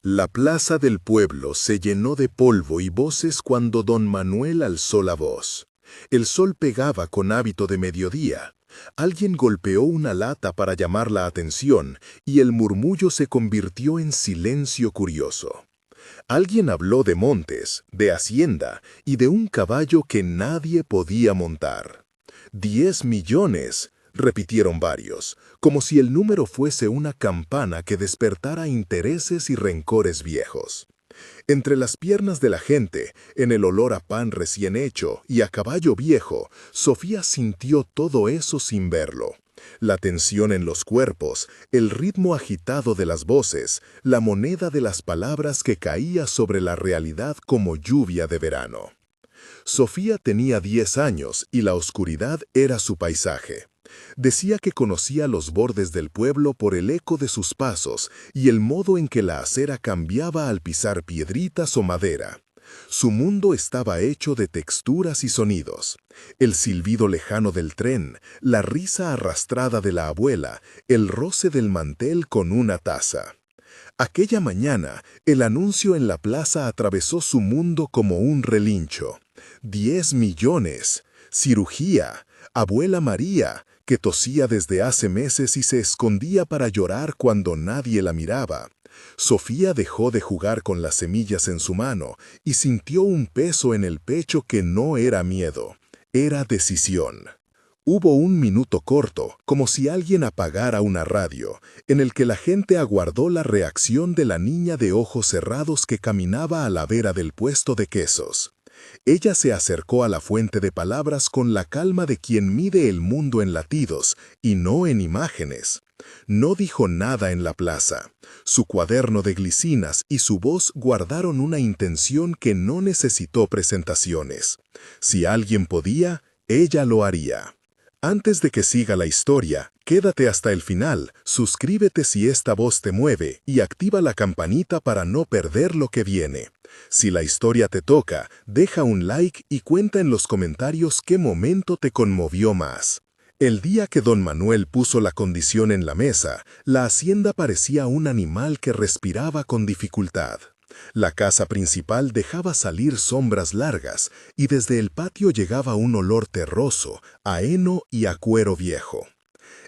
La plaza del pueblo se llenó de polvo y voces cuando don Manuel alzó la voz. El sol pegaba con hábito de mediodía. Alguien golpeó una lata para llamar la atención y el murmullo se convirtió en silencio curioso. Alguien habló de montes, de hacienda y de un caballo que nadie podía montar. 10 millones, repitieron varios, como si el número fuese una campana que despertara intereses y rencores viejos. Entre las piernas de la gente, en el olor a pan recién hecho y a caballo viejo, Sofía sintió todo eso sin verlo. La tensión en los cuerpos, el ritmo agitado de las voces, la moneda de las palabras que caía sobre la realidad como lluvia de verano. Sofía tenía 10 años y la oscuridad era su paisaje. Decía que conocía los bordes del pueblo por el eco de sus pasos y el modo en que la acera cambiaba al pisar piedritas o madera. Su mundo estaba hecho de texturas y sonidos. El silbido lejano del tren, la risa arrastrada de la abuela, el roce del mantel con una taza. Aquella mañana, el anuncio en la plaza atravesó su mundo como un relincho. 10 millones. Cirugía. Abuela María, que tosía desde hace meses y se escondía para llorar cuando nadie la miraba. Sofía dejó de jugar con las semillas en su mano y sintió un peso en el pecho que no era miedo, era decisión. Hubo un minuto corto, como si alguien apagara una radio, en el que la gente aguardó la reacción de la niña de ojos cerrados que caminaba a la vera del puesto de quesos. Ella se acercó a la fuente de palabras con la calma de quien mide el mundo en latidos y no en imágenes. No dijo nada en la plaza. Su cuaderno de glicinas y su voz guardaron una intención que no necesitó presentaciones. Si alguien podía, ella lo haría. Antes de que siga la historia, quédate hasta el final, suscríbete si esta voz te mueve y activa la campanita para no perder lo que viene. Si la historia te toca, deja un like y cuenta en los comentarios qué momento te conmovió más. El día que don Manuel puso la condición en la mesa, la hacienda parecía un animal que respiraba con dificultad. La casa principal dejaba salir sombras largas y desde el patio llegaba un olor terroso, a heno y a cuero viejo.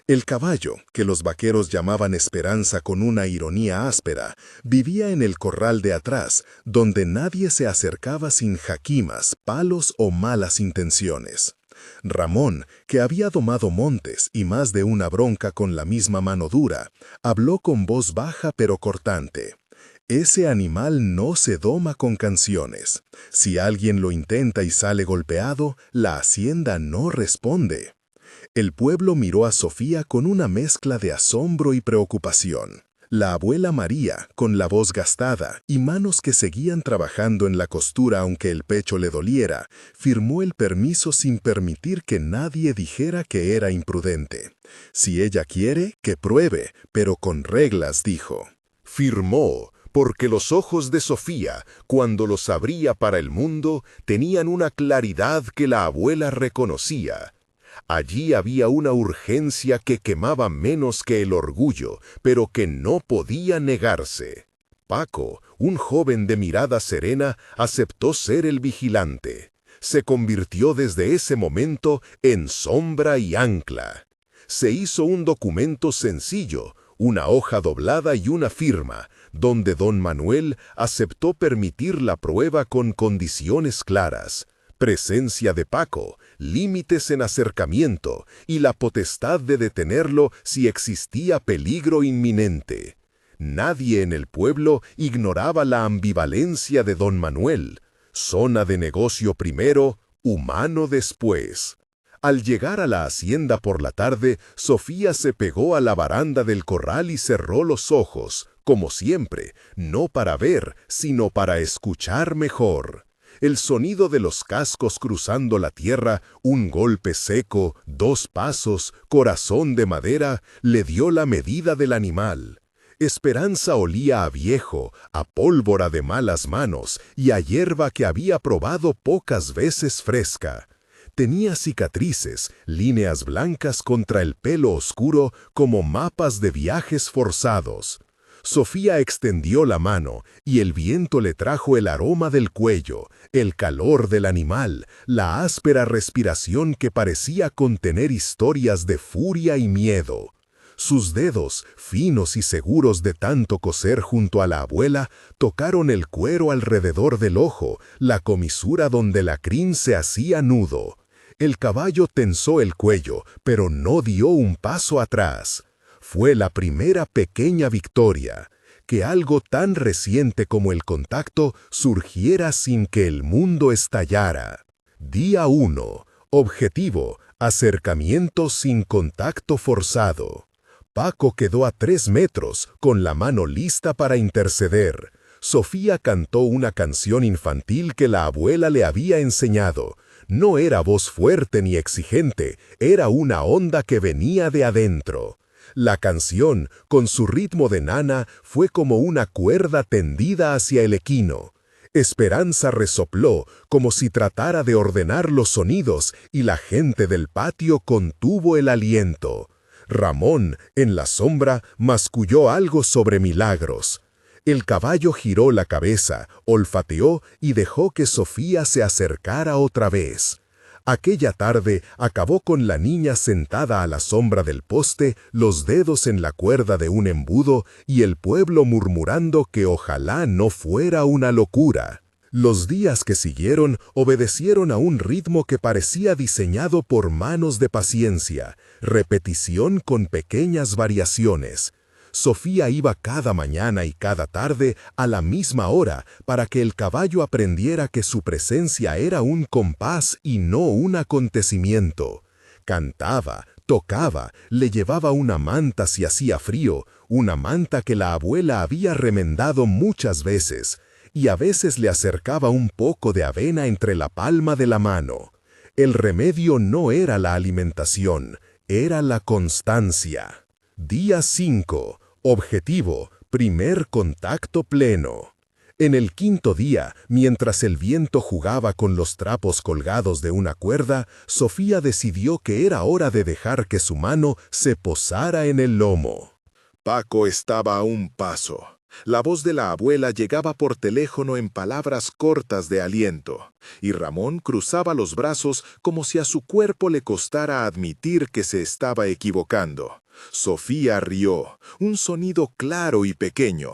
El caballo, que los vaqueros llamaban Esperanza con una ironía áspera, vivía en el corral de atrás, donde nadie se acercaba sin jaquimas, palos o malas intenciones. Ramón, que había domado montes y más de una bronca con la misma mano dura, habló con voz baja pero cortante. Ese animal no se doma con canciones. Si alguien lo intenta y sale golpeado, la hacienda no responde. El pueblo miró a Sofía con una mezcla de asombro y preocupación. La abuela María, con la voz gastada y manos que seguían trabajando en la costura aunque el pecho le doliera, firmó el permiso sin permitir que nadie dijera que era imprudente. Si ella quiere, que pruebe, pero con reglas, dijo. Firmó, porque los ojos de Sofía, cuando los abría para el mundo, tenían una claridad que la abuela reconocía. Allí había una urgencia que quemaba menos que el orgullo, pero que no podía negarse. Paco, un joven de mirada serena, aceptó ser el vigilante. Se convirtió desde ese momento en sombra y ancla. Se hizo un documento sencillo, una hoja doblada y una firma, donde don Manuel aceptó permitir la prueba con condiciones claras. Presencia de Paco, límites en acercamiento y la potestad de detenerlo si existía peligro inminente. Nadie en el pueblo ignoraba la ambivalencia de don Manuel. Zona de negocio primero, humano después. Al llegar a la hacienda por la tarde, Sofía se pegó a la baranda del corral y cerró los ojos, como siempre, no para ver, sino para escuchar mejor. El sonido de los cascos cruzando la tierra, un golpe seco, 2 pasos, corazón de madera, le dio la medida del animal. Esperanza olía a viejo, a pólvora de malas manos y a hierba que había probado pocas veces fresca. Tenía cicatrices, líneas blancas contra el pelo oscuro como mapas de viajes forzados. Sofía extendió la mano y el viento le trajo el aroma del cuello, el calor del animal, la áspera respiración que parecía contener historias de furia y miedo. Sus dedos, finos y seguros de tanto coser junto a la abuela, tocaron el cuero alrededor del ojo, la comisura donde la crin se hacía nudo. El caballo tensó el cuello, pero no dio un paso atrás. Fue la primera pequeña victoria, que algo tan reciente como el contacto surgiera sin que el mundo estallara. Día 1. Objetivo: acercamiento sin contacto forzado. Paco quedó a 3 metros, con la mano lista para interceder. Sofía cantó una canción infantil que la abuela le había enseñado. No era voz fuerte ni exigente, era una onda que venía de adentro. La canción, con su ritmo de nana, fue como una cuerda tendida hacia el equino. Esperanza resopló, como si tratara de ordenar los sonidos, y la gente del patio contuvo el aliento. Ramón, en la sombra, masculló algo sobre milagros. El caballo giró la cabeza, olfateó y dejó que Sofía se acercara otra vez. Aquella tarde acabó con la niña sentada a la sombra del poste, los dedos en la cuerda de un embudo y el pueblo murmurando que ojalá no fuera una locura. Los días que siguieron obedecieron a un ritmo que parecía diseñado por manos de paciencia, repetición con pequeñas variaciones. Sofía iba cada mañana y cada tarde a la misma hora para que el caballo aprendiera que su presencia era un compás y no un acontecimiento. Cantaba, tocaba, le llevaba una manta si hacía frío, una manta que la abuela había remendado muchas veces, y a veces le acercaba un poco de avena entre la palma de la mano. El remedio no era la alimentación, era la constancia. Día 5. Objetivo: primer contacto pleno. En el 5.º día, mientras el viento jugaba con los trapos colgados de una cuerda, Sofía decidió que era hora de dejar que su mano se posara en el lomo. Paco estaba a un paso. La voz de la abuela llegaba por teléfono en palabras cortas de aliento, y Ramón cruzaba los brazos como si a su cuerpo le costara admitir que se estaba equivocando. Sofía rió, un sonido claro y pequeño.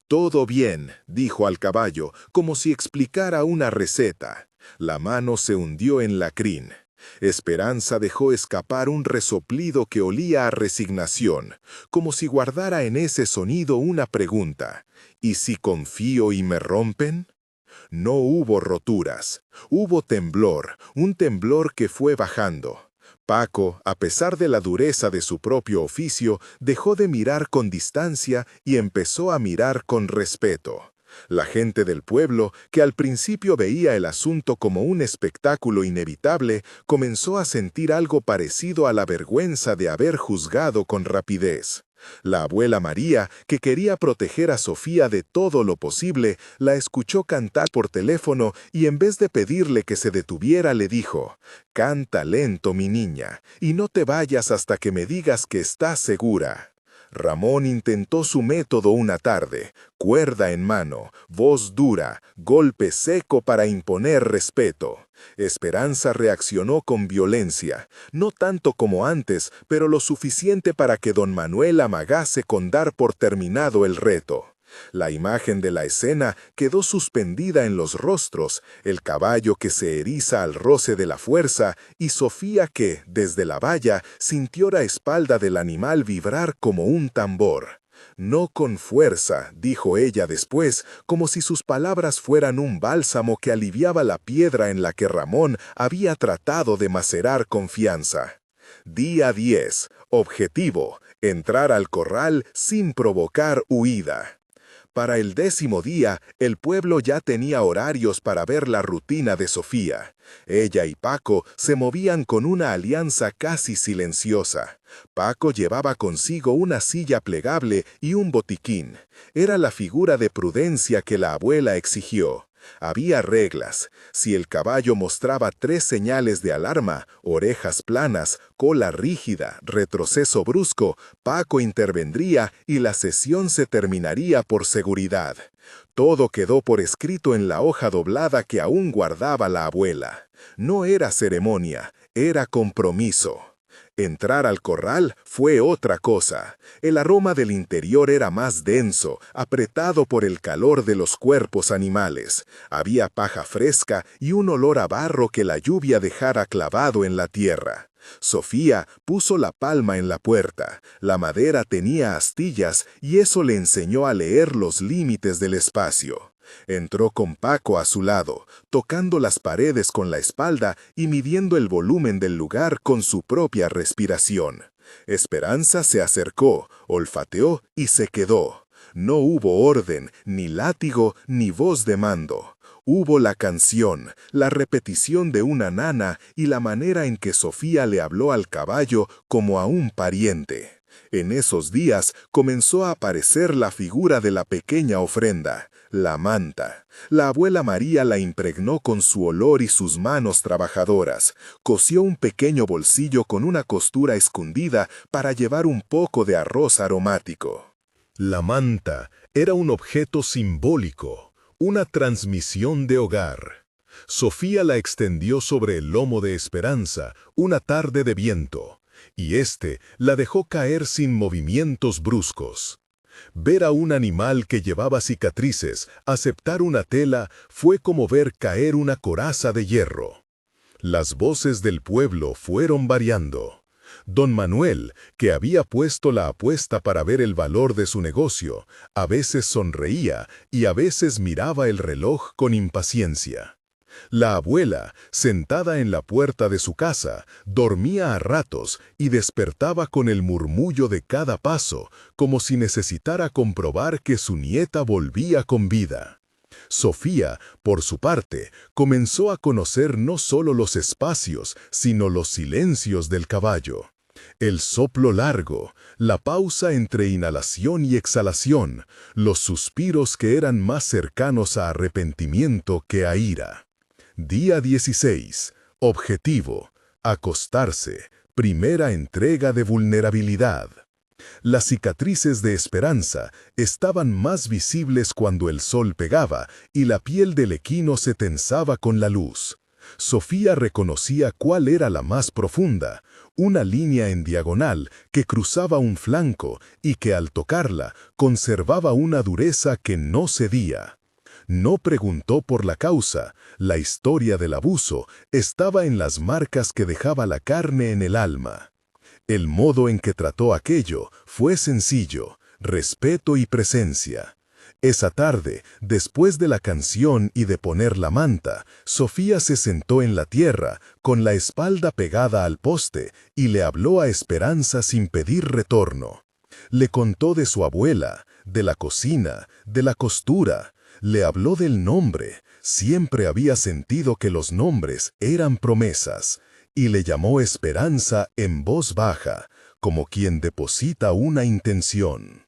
«Todo bien», dijo al caballo, como si explicara una receta. La mano se hundió en la crin. Esperanza dejó escapar un resoplido que olía a resignación, como si guardara en ese sonido una pregunta. ¿Y si confío y me rompen? No hubo roturas, hubo temblor, un temblor que fue bajando. Paco, a pesar de la dureza de su propio oficio, dejó de mirar con distancia y empezó a mirar con respeto. La gente del pueblo, que al principio veía el asunto como un espectáculo inevitable, comenzó a sentir algo parecido a la vergüenza de haber juzgado con rapidez. La abuela María, que quería proteger a Sofía de todo lo posible, la escuchó cantar por teléfono y en vez de pedirle que se detuviera le dijo: «Canta lento, mi niña, y no te vayas hasta que me digas que estás segura». Ramón intentó su método una tarde, cuerda en mano, voz dura, golpe seco para imponer respeto. Esperanza reaccionó con violencia, no tanto como antes, pero lo suficiente para que don Manuel amagase con dar por terminado el reto. La imagen de la escena quedó suspendida en los rostros, el caballo que se eriza al roce de la fuerza y Sofía que, desde la valla, sintió la espalda del animal vibrar como un tambor. «No con fuerza», dijo ella después, como si sus palabras fueran un bálsamo que aliviaba la piedra en la que Ramón había tratado de macerar confianza. Día 10. Objetivo: entrar al corral sin provocar huida. Para el 10.º día, el pueblo ya tenía horarios para ver la rutina de Sofía. Ella y Paco se movían con una alianza casi silenciosa. Paco llevaba consigo una silla plegable y un botiquín. Era la figura de prudencia que la abuela exigió. Había reglas. Si el caballo mostraba 3 señales de alarma, orejas planas, cola rígida, retroceso brusco, Paco intervendría y la sesión se terminaría por seguridad. Todo quedó por escrito en la hoja doblada que aún guardaba la abuela. No era ceremonia, era compromiso. Entrar al corral fue otra cosa. El aroma del interior era más denso, apretado por el calor de los cuerpos animales. Había paja fresca y un olor a barro que la lluvia dejara clavado en la tierra. Sofía puso la palma en la puerta. La madera tenía astillas y eso le enseñó a leer los límites del espacio. Entró con Paco a su lado, tocando las paredes con la espalda y midiendo el volumen del lugar con su propia respiración. Esperanza se acercó, olfateó y se quedó. No hubo orden, ni látigo, ni voz de mando. Hubo la canción, la repetición de una nana y la manera en que Sofía le habló al caballo como a un pariente. En esos días comenzó a aparecer la figura de la pequeña ofrenda, la manta. La abuela María la impregnó con su olor y sus manos trabajadoras. Cosió un pequeño bolsillo con una costura escondida para llevar un poco de arroz aromático. La manta era un objeto simbólico, una transmisión de hogar. Sofía la extendió sobre el lomo de Esperanza una tarde de viento, y éste la dejó caer sin movimientos bruscos. Ver a un animal que llevaba cicatrices aceptar una tela fue como ver caer una coraza de hierro. Las voces del pueblo fueron variando. Don Manuel, que había puesto la apuesta para ver el valor de su negocio, a veces sonreía y a veces miraba el reloj con impaciencia. La abuela, sentada en la puerta de su casa, dormía a ratos y despertaba con el murmullo de cada paso, como si necesitara comprobar que su nieta volvía con vida. Sofía, por su parte, comenzó a conocer no solo los espacios, sino los silencios del caballo. El soplo largo, la pausa entre inhalación y exhalación, los suspiros que eran más cercanos a arrepentimiento que a ira. Día 16. Objetivo: acostarse. Primera entrega de vulnerabilidad. Las cicatrices de Esperanza estaban más visibles cuando el sol pegaba y la piel del equino se tensaba con la luz. Sofía reconocía cuál era la más profunda, una línea en diagonal que cruzaba un flanco y que al tocarla conservaba una dureza que no cedía. No preguntó por la causa, la historia del abuso estaba en las marcas que dejaba la carne en el alma. El modo en que trató aquello fue sencillo, respeto y presencia. Esa tarde, después de la canción y de poner la manta, Sofía se sentó en la tierra, con la espalda pegada al poste, y le habló a Esperanza sin pedir retorno. Le contó de su abuela, de la cocina, de la costura. Le habló del nombre, siempre había sentido que los nombres eran promesas, y le llamó Esperanza en voz baja, como quien deposita una intención.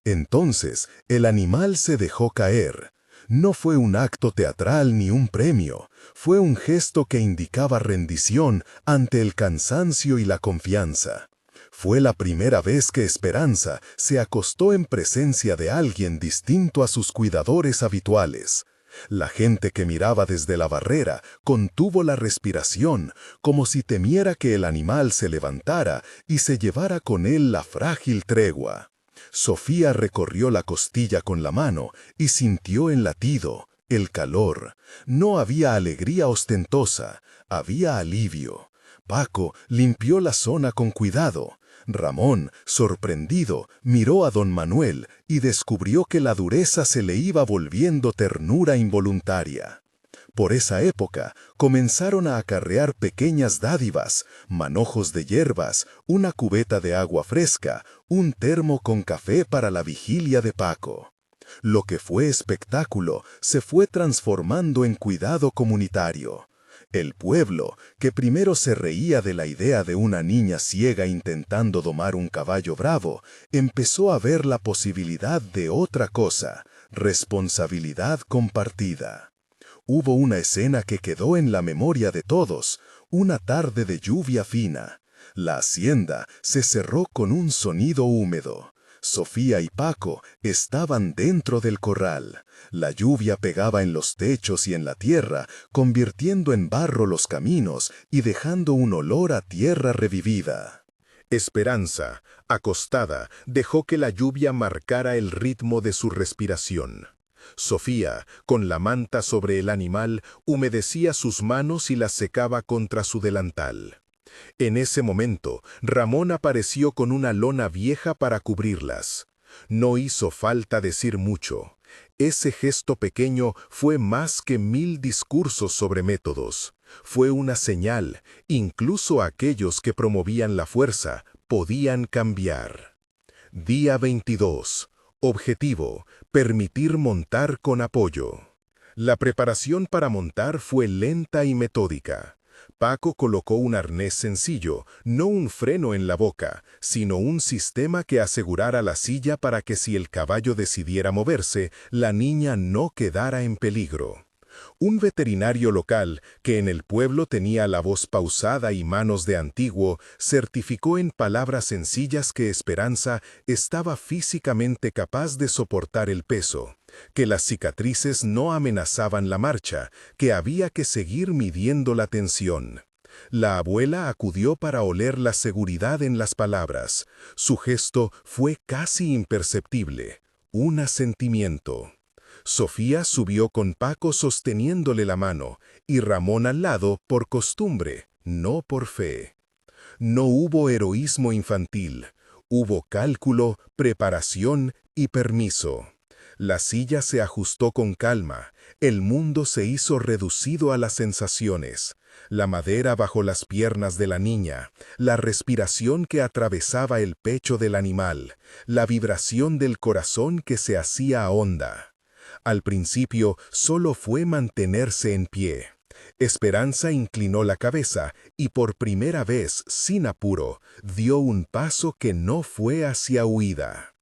Entonces el animal se dejó caer. No fue un acto teatral ni un premio, fue un gesto que indicaba rendición ante el cansancio y la confianza. Fue la primera vez que Esperanza se acostó en presencia de alguien distinto a sus cuidadores habituales. La gente que miraba desde la barrera contuvo la respiración, como si temiera que el animal se levantara y se llevara con él la frágil tregua. Sofía recorrió la costilla con la mano y sintió el latido, el calor. No había alegría ostentosa, había alivio. Paco limpió la zona con cuidado. Ramón, sorprendido, miró a don Manuel y descubrió que la dureza se le iba volviendo ternura involuntaria. Por esa época comenzaron a acarrear pequeñas dádivas, manojos de hierbas, una cubeta de agua fresca, un termo con café para la vigilia de Paco. Lo que fue espectáculo se fue transformando en cuidado comunitario. El pueblo, que primero se reía de la idea de una niña ciega intentando domar un caballo bravo, empezó a ver la posibilidad de otra cosa: responsabilidad compartida. Hubo una escena que quedó en la memoria de todos, una tarde de lluvia fina. La hacienda se cerró con un sonido húmedo. Sofía y Paco estaban dentro del corral. La lluvia pegaba en los techos y en la tierra, convirtiendo en barro los caminos y dejando un olor a tierra revivida. Esperanza, acostada, dejó que la lluvia marcara el ritmo de su respiración. Sofía, con la manta sobre el animal, humedecía sus manos y las secaba contra su delantal. En ese momento, Ramón apareció con una lona vieja para cubrirlas. No hizo falta decir mucho. Ese gesto pequeño fue más que 1000 discursos sobre métodos. Fue una señal, incluso aquellos que promovían la fuerza podían cambiar. Día 22. Objetivo: permitir montar con apoyo. La preparación para montar fue lenta y metódica. Paco colocó un arnés sencillo, no un freno en la boca, sino un sistema que asegurara la silla para que si el caballo decidiera moverse, la niña no quedara en peligro. Un veterinario local, que en el pueblo tenía la voz pausada y manos de antiguo, certificó en palabras sencillas que Esperanza estaba físicamente capaz de soportar el peso, que las cicatrices no amenazaban la marcha, que había que seguir midiendo la tensión. La abuela acudió para oler la seguridad en las palabras. Su gesto fue casi imperceptible, un asentimiento. Sofía subió con Paco sosteniéndole la mano, y Ramón al lado por costumbre, no por fe. No hubo heroísmo infantil, hubo cálculo, preparación y permiso. La silla se ajustó con calma, el mundo se hizo reducido a las sensaciones. La madera bajo las piernas de la niña, la respiración que atravesaba el pecho del animal, la vibración del corazón que se hacía honda. Al principio solo fue mantenerse en pie. Esperanza inclinó la cabeza y por primera vez, sin apuro, dio un paso que no fue hacia huida.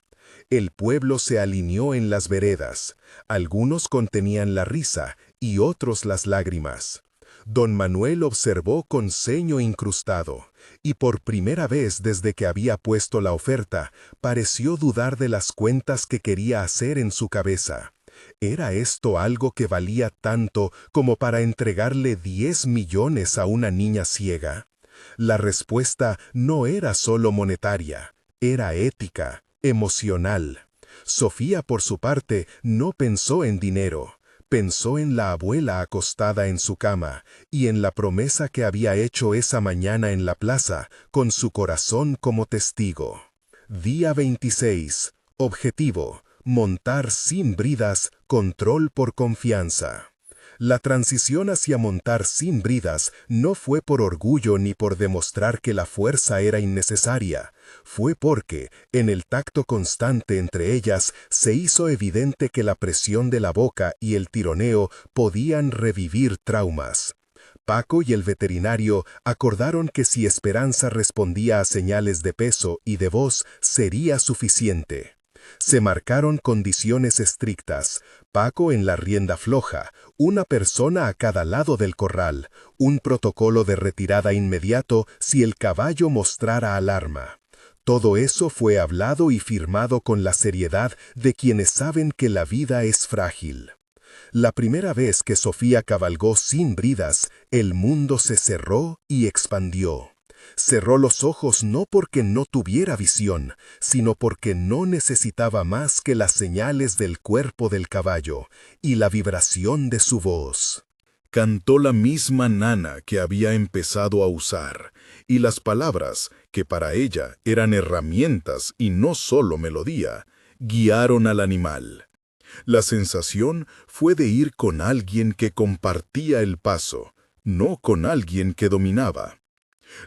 El pueblo se alineó en las veredas. Algunos contenían la risa y otros las lágrimas. Don Manuel observó con ceño incrustado, y por primera vez desde que había puesto la oferta, pareció dudar de las cuentas que quería hacer en su cabeza. ¿Era esto algo que valía tanto como para entregarle 10 millones a una niña ciega? La respuesta no era solo monetaria, era ética, emocional. Sofía, por su parte, no pensó en dinero. Pensó en la abuela acostada en su cama y en la promesa que había hecho esa mañana en la plaza, con su corazón como testigo. Día 26. Objetivo: montar sin bridas, control por confianza. La transición hacia montar sin bridas no fue por orgullo ni por demostrar que la fuerza era innecesaria. Fue porque, en el tacto constante entre ellas, se hizo evidente que la presión de la boca y el tironeo podían revivir traumas. Paco y el veterinario acordaron que si Esperanza respondía a señales de peso y de voz, sería suficiente. Se marcaron condiciones estrictas: Paco en la rienda floja, una persona a cada lado del corral, un protocolo de retirada inmediato si el caballo mostrara alarma. Todo eso fue hablado y firmado con la seriedad de quienes saben que la vida es frágil. La primera vez que Sofía cabalgó sin bridas, el mundo se cerró y expandió. Cerró los ojos no porque no tuviera visión, sino porque no necesitaba más que las señales del cuerpo del caballo y la vibración de su voz. Cantó la misma nana que había empezado a usar, y las palabras, que para ella eran herramientas y no solo melodía, guiaron al animal. La sensación fue de ir con alguien que compartía el paso, no con alguien que dominaba.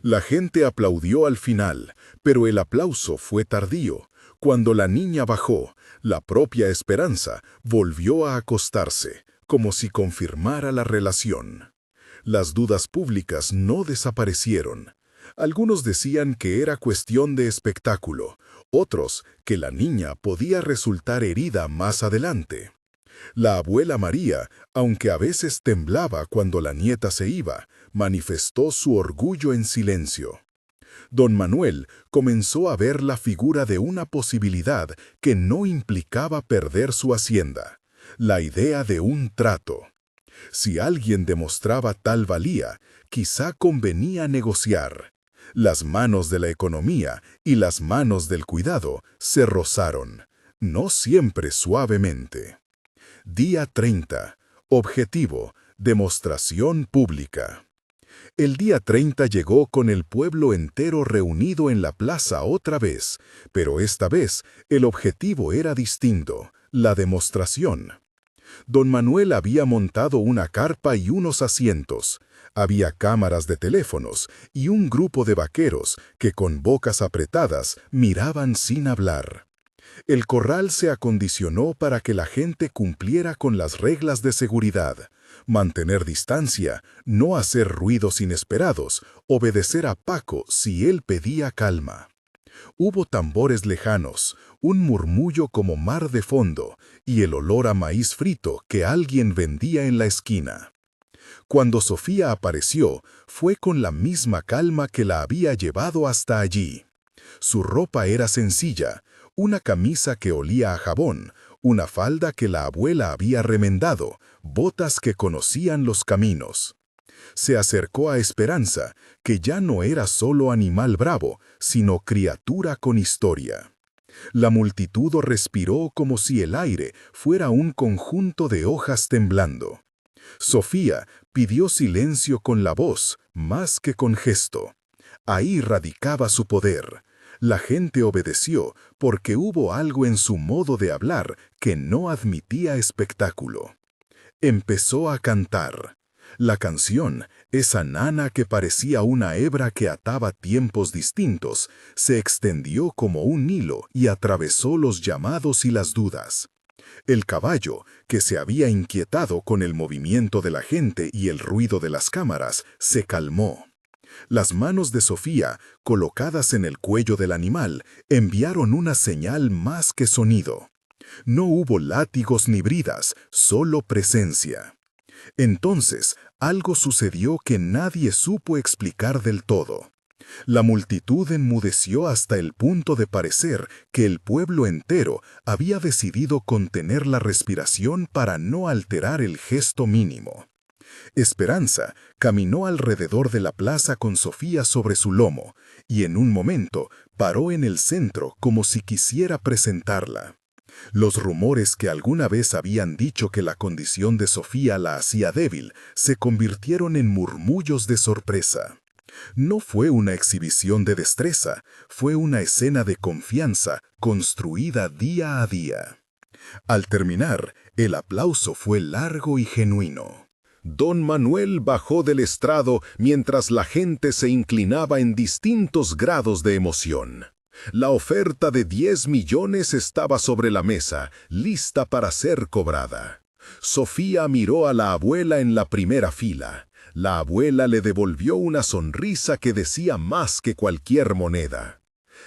La gente aplaudió al final, pero el aplauso fue tardío. Cuando la niña bajó, la propia Esperanza volvió a acostarse, como si confirmara la relación. Las dudas públicas no desaparecieron. Algunos decían que era cuestión de espectáculo, otros que la niña podía resultar herida más adelante. La abuela María, aunque a veces temblaba cuando la nieta se iba, manifestó su orgullo en silencio. Don Manuel comenzó a ver la figura de una posibilidad que no implicaba perder su hacienda, la idea de un trato. Si alguien demostraba tal valía, quizá convenía negociar. Las manos de la economía y las manos del cuidado se rozaron, no siempre suavemente. Día 30. Objetivo: demostración pública. El día 30 llegó con el pueblo entero reunido en la plaza otra vez, pero esta vez el objetivo era distinto: la demostración. Don Manuel había montado una carpa y unos asientos. Había cámaras de teléfonos y un grupo de vaqueros que con bocas apretadas miraban sin hablar. El corral se acondicionó para que la gente cumpliera con las reglas de seguridad: mantener distancia, no hacer ruidos inesperados, obedecer a Paco si él pedía calma. Hubo tambores lejanos, un murmullo como mar de fondo y el olor a maíz frito que alguien vendía en la esquina. Cuando Sofía apareció, fue con la misma calma que la había llevado hasta allí. Su ropa era sencilla: una camisa que olía a jabón, una falda que la abuela había remendado, botas que conocían los caminos. Se acercó a Esperanza, que ya no era solo animal bravo, sino criatura con historia. La multitud respiró como si el aire fuera un conjunto de hojas temblando. Sofía pidió silencio con la voz, más que con gesto. Ahí radicaba su poder. La gente obedeció porque hubo algo en su modo de hablar que no admitía espectáculo. Empezó a cantar. La canción, esa nana que parecía una hebra que ataba tiempos distintos, se extendió como un hilo y atravesó los llamados y las dudas. El caballo, que se había inquietado con el movimiento de la gente y el ruido de las cámaras, se calmó. Las manos de Sofía, colocadas en el cuello del animal, enviaron una señal más que sonido. No hubo látigos ni bridas, solo presencia. Entonces, algo sucedió que nadie supo explicar del todo. La multitud enmudeció hasta el punto de parecer que el pueblo entero había decidido contener la respiración para no alterar el gesto mínimo. Esperanza caminó alrededor de la plaza con Sofía sobre su lomo, y en un momento paró en el centro como si quisiera presentarla. Los rumores que alguna vez habían dicho que la condición de Sofía la hacía débil se convirtieron en murmullos de sorpresa. No fue una exhibición de destreza, fue una escena de confianza construida día a día. Al terminar, el aplauso fue largo y genuino. Don Manuel bajó del estrado mientras la gente se inclinaba en distintos grados de emoción. La oferta de 10 millones estaba sobre la mesa, lista para ser cobrada. Sofía miró a la abuela en la primera fila. La abuela le devolvió una sonrisa que decía más que cualquier moneda.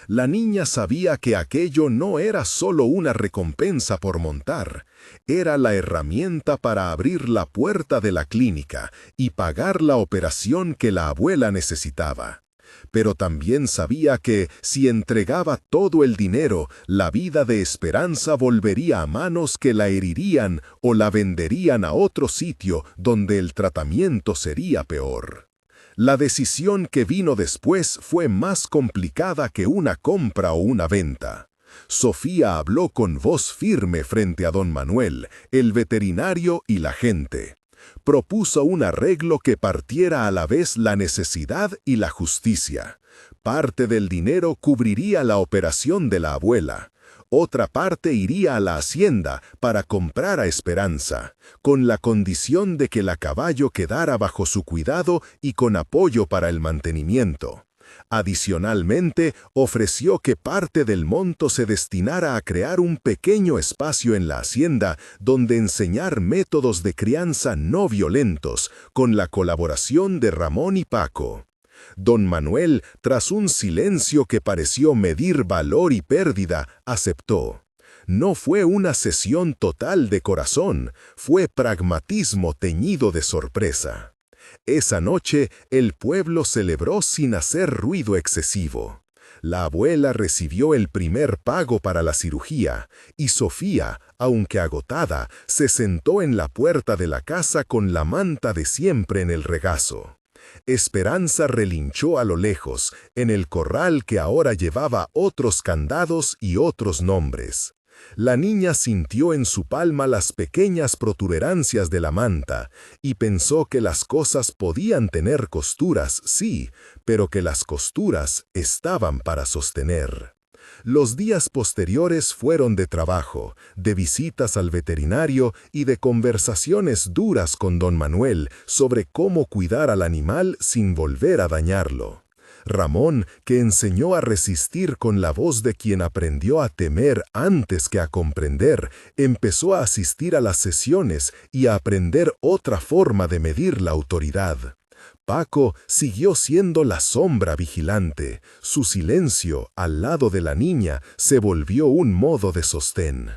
La niña sabía que aquello no era solo una recompensa por montar, era la herramienta para abrir la puerta de la clínica y pagar la operación que la abuela necesitaba. Pero también sabía que, si entregaba todo el dinero, la vida de Esperanza volvería a manos que la herirían o la venderían a otro sitio donde el tratamiento sería peor. La decisión que vino después fue más complicada que una compra o una venta. Sofía habló con voz firme frente a don Manuel, el veterinario y la gente. Propuso un arreglo que partiera a la vez la necesidad y la justicia. Parte del dinero cubriría la operación de la abuela. Otra parte iría a la hacienda para comprar a Esperanza, con la condición de que la caballo quedara bajo su cuidado y con apoyo para el mantenimiento. Adicionalmente, ofreció que parte del monto se destinara a crear un pequeño espacio en la hacienda donde enseñar métodos de crianza no violentos, con la colaboración de Ramón y Paco. Don Manuel, tras un silencio que pareció medir valor y pérdida, aceptó. No fue una cesión total de corazón, fue pragmatismo teñido de sorpresa. Esa noche el pueblo celebró sin hacer ruido excesivo. La abuela recibió el primer pago para la cirugía, y Sofía, aunque agotada, se sentó en la puerta de la casa con la manta de siempre en el regazo. Esperanza relinchó a lo lejos, en el corral que ahora llevaba otros candados y otros nombres. La niña sintió en su palma las pequeñas protuberancias de la manta y pensó que las cosas podían tener costuras, sí, pero que las costuras estaban para sostener. Los días posteriores fueron de trabajo, de visitas al veterinario y de conversaciones duras con don Manuel sobre cómo cuidar al animal sin volver a dañarlo. Ramón, que enseñó a resistir con la voz de quien aprendió a temer antes que a comprender, empezó a asistir a las sesiones y a aprender otra forma de medir la autoridad. Paco siguió siendo la sombra vigilante. Su silencio, al lado de la niña, se volvió un modo de sostén.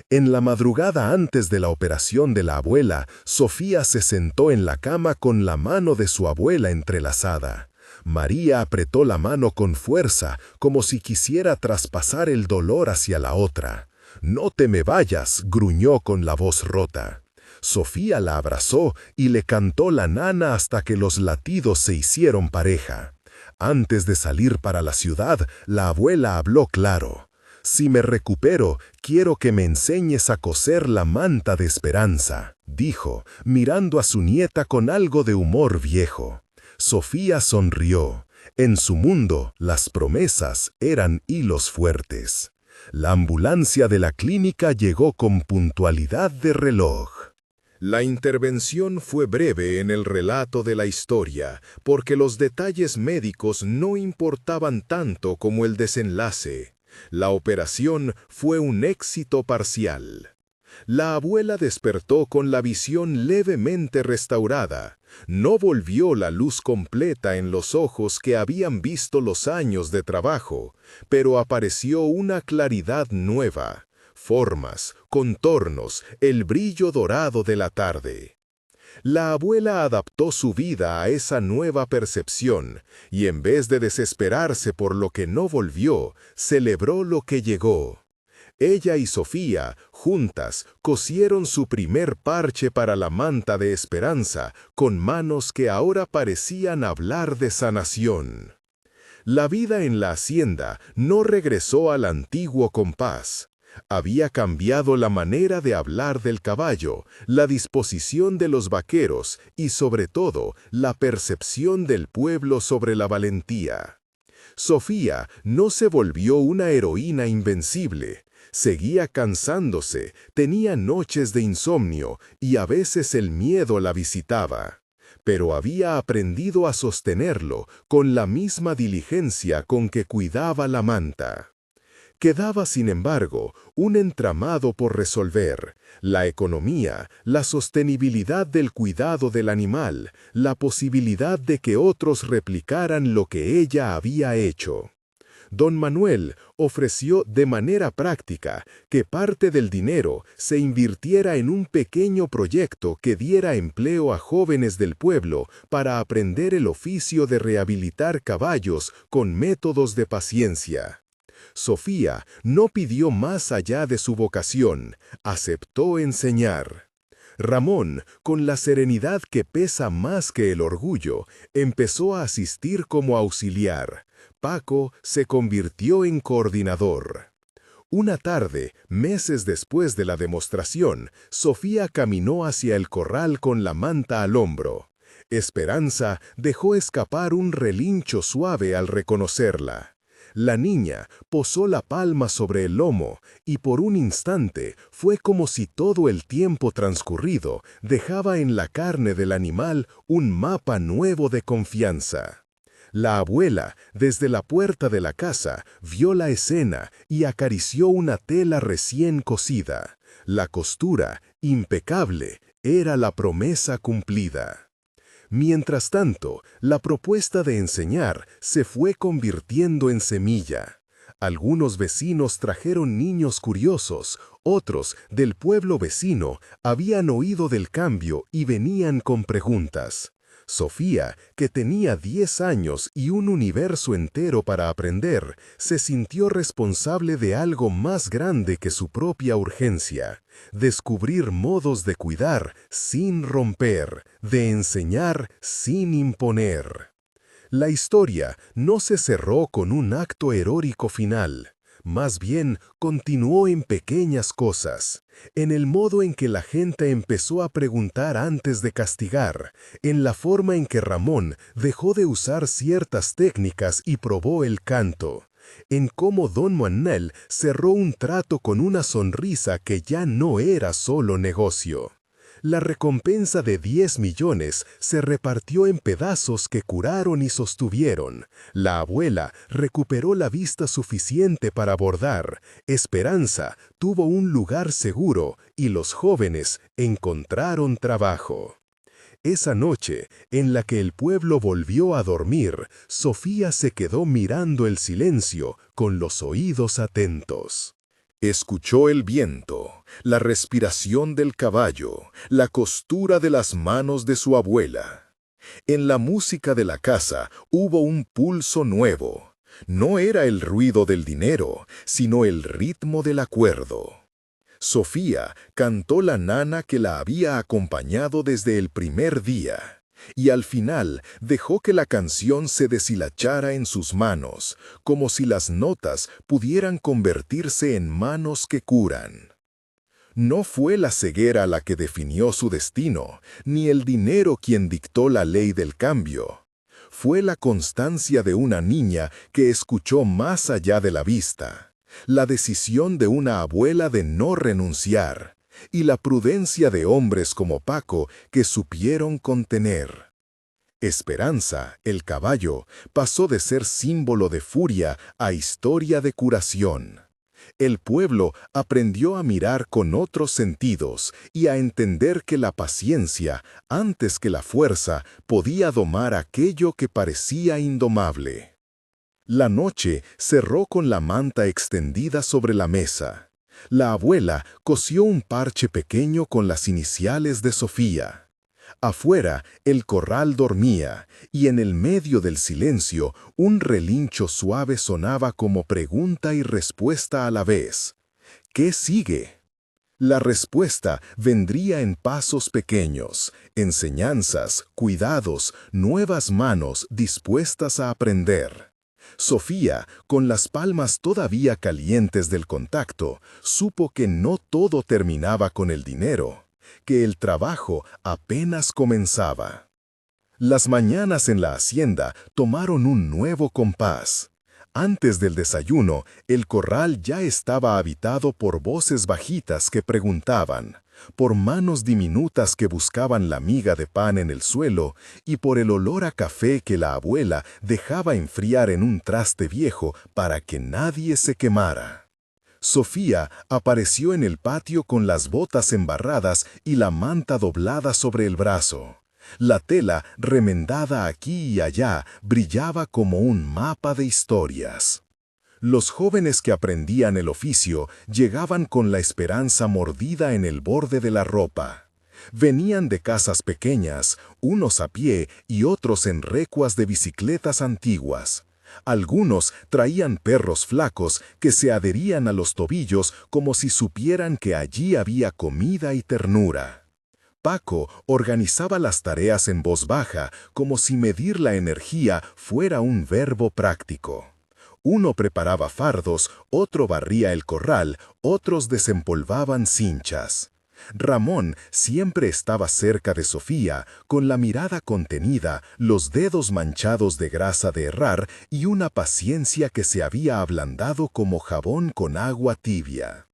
En la madrugada antes de la operación de la abuela, Sofía se sentó en la cama con la mano de su abuela entrelazada. María apretó la mano con fuerza, como si quisiera traspasar el dolor hacia la otra. «No te me vayas», gruñó con la voz rota. Sofía la abrazó y le cantó la nana hasta que los latidos se hicieron pareja. Antes de salir para la ciudad, la abuela habló claro. «Si me recupero, quiero que me enseñes a coser la manta de Esperanza», dijo, mirando a su nieta con algo de humor viejo. Sofía sonrió. En su mundo, las promesas eran hilos fuertes. La ambulancia de la clínica llegó con puntualidad de reloj. La intervención fue breve en el relato de la historia, porque los detalles médicos no importaban tanto como el desenlace. La operación fue un éxito parcial. La abuela despertó con la visión levemente restaurada. No volvió la luz completa en los ojos que habían visto los años de trabajo, pero apareció una claridad nueva, formas, contornos, el brillo dorado de la tarde. La abuela adaptó su vida a esa nueva percepción y en vez de desesperarse por lo que no volvió, celebró lo que llegó. Ella y Sofía, juntas, cosieron su primer parche para la manta de Esperanza, con manos que ahora parecían hablar de sanación. La vida en la hacienda no regresó al antiguo compás. Había cambiado la manera de hablar del caballo, la disposición de los vaqueros y, sobre todo, la percepción del pueblo sobre la valentía. Sofía no se volvió una heroína invencible. Seguía cansándose, tenía noches de insomnio y a veces el miedo la visitaba. Pero había aprendido a sostenerlo con la misma diligencia con que cuidaba la manta. Quedaba, sin embargo, un entramado por resolver: la economía, la sostenibilidad del cuidado del animal, la posibilidad de que otros replicaran lo que ella había hecho. Don Manuel ofreció de manera práctica que parte del dinero se invirtiera en un pequeño proyecto que diera empleo a jóvenes del pueblo para aprender el oficio de rehabilitar caballos con métodos de paciencia. Sofía no pidió más allá de su vocación, aceptó enseñar. Ramón, con la serenidad que pesa más que el orgullo, empezó a asistir como auxiliar. Paco se convirtió en coordinador. Una tarde, meses después de la demostración, Sofía caminó hacia el corral con la manta al hombro. Esperanza dejó escapar un relincho suave al reconocerla. La niña posó la palma sobre el lomo y por un instante fue como si todo el tiempo transcurrido dejaba en la carne del animal un mapa nuevo de confianza. La abuela, desde la puerta de la casa, vio la escena y acarició una tela recién cosida. La costura, impecable, era la promesa cumplida. Mientras tanto, la propuesta de enseñar se fue convirtiendo en semilla. Algunos vecinos trajeron niños curiosos, otros, del pueblo vecino, habían oído del cambio y venían con preguntas. Sofía, que tenía 10 años y un universo entero para aprender, se sintió responsable de algo más grande que su propia urgencia: descubrir modos de cuidar sin romper, de enseñar sin imponer. La historia no se cerró con un acto heroico final. Más bien, continuó en pequeñas cosas, en el modo en que la gente empezó a preguntar antes de castigar, en la forma en que Ramón dejó de usar ciertas técnicas y probó el canto, en cómo don Manuel cerró un trato con una sonrisa que ya no era solo negocio. La recompensa de 10 millones se repartió en pedazos que curaron y sostuvieron. La abuela recuperó la vista suficiente para bordar. Esperanza tuvo un lugar seguro y los jóvenes encontraron trabajo. Esa noche, en la que el pueblo volvió a dormir, Sofía se quedó mirando el silencio con los oídos atentos. Escuchó el viento, la respiración del caballo, la costura de las manos de su abuela. En la música de la casa hubo un pulso nuevo. No era el ruido del dinero, sino el ritmo del acuerdo. Sofía cantó la nana que la había acompañado desde el primer día. Y al final dejó que la canción se deshilachara en sus manos, como si las notas pudieran convertirse en manos que curan. No fue la ceguera la que definió su destino, ni el dinero quien dictó la ley del cambio. Fue la constancia de una niña que escuchó más allá de la vista, la decisión de una abuela de no renunciar, y la prudencia de hombres como Paco que supieron contener. Esperanza, el caballo, pasó de ser símbolo de furia a historia de curación. El pueblo aprendió a mirar con otros sentidos y a entender que la paciencia, antes que la fuerza, podía domar aquello que parecía indomable. La noche cerró con la manta extendida sobre la mesa. La abuela cosió un parche pequeño con las iniciales de Sofía. Afuera, el corral dormía, y en el medio del silencio, un relincho suave sonaba como pregunta y respuesta a la vez. ¿Qué sigue? La respuesta vendría en pasos pequeños, enseñanzas, cuidados, nuevas manos dispuestas a aprender. Sofía, con las palmas todavía calientes del contacto, supo que no todo terminaba con el dinero, que el trabajo apenas comenzaba. Las mañanas en la hacienda tomaron un nuevo compás. Antes del desayuno, el corral ya estaba habitado por voces bajitas que preguntaban, por manos diminutas que buscaban la miga de pan en el suelo y por el olor a café que la abuela dejaba enfriar en un traste viejo para que nadie se quemara. Sofía apareció en el patio con las botas embarradas y la manta doblada sobre el brazo. La tela, remendada aquí y allá, brillaba como un mapa de historias. Los jóvenes que aprendían el oficio llegaban con la esperanza mordida en el borde de la ropa. Venían de casas pequeñas, unos a pie y otros en recuas de bicicletas antiguas. Algunos traían perros flacos que se adherían a los tobillos como si supieran que allí había comida y ternura. Paco organizaba las tareas en voz baja, como si medir la energía fuera un verbo práctico. Uno preparaba fardos, otro barría el corral, otros desempolvaban cinchas. Ramón siempre estaba cerca de Sofía, con la mirada contenida, los dedos manchados de grasa de errar y una paciencia que se había ablandado como jabón con agua tibia.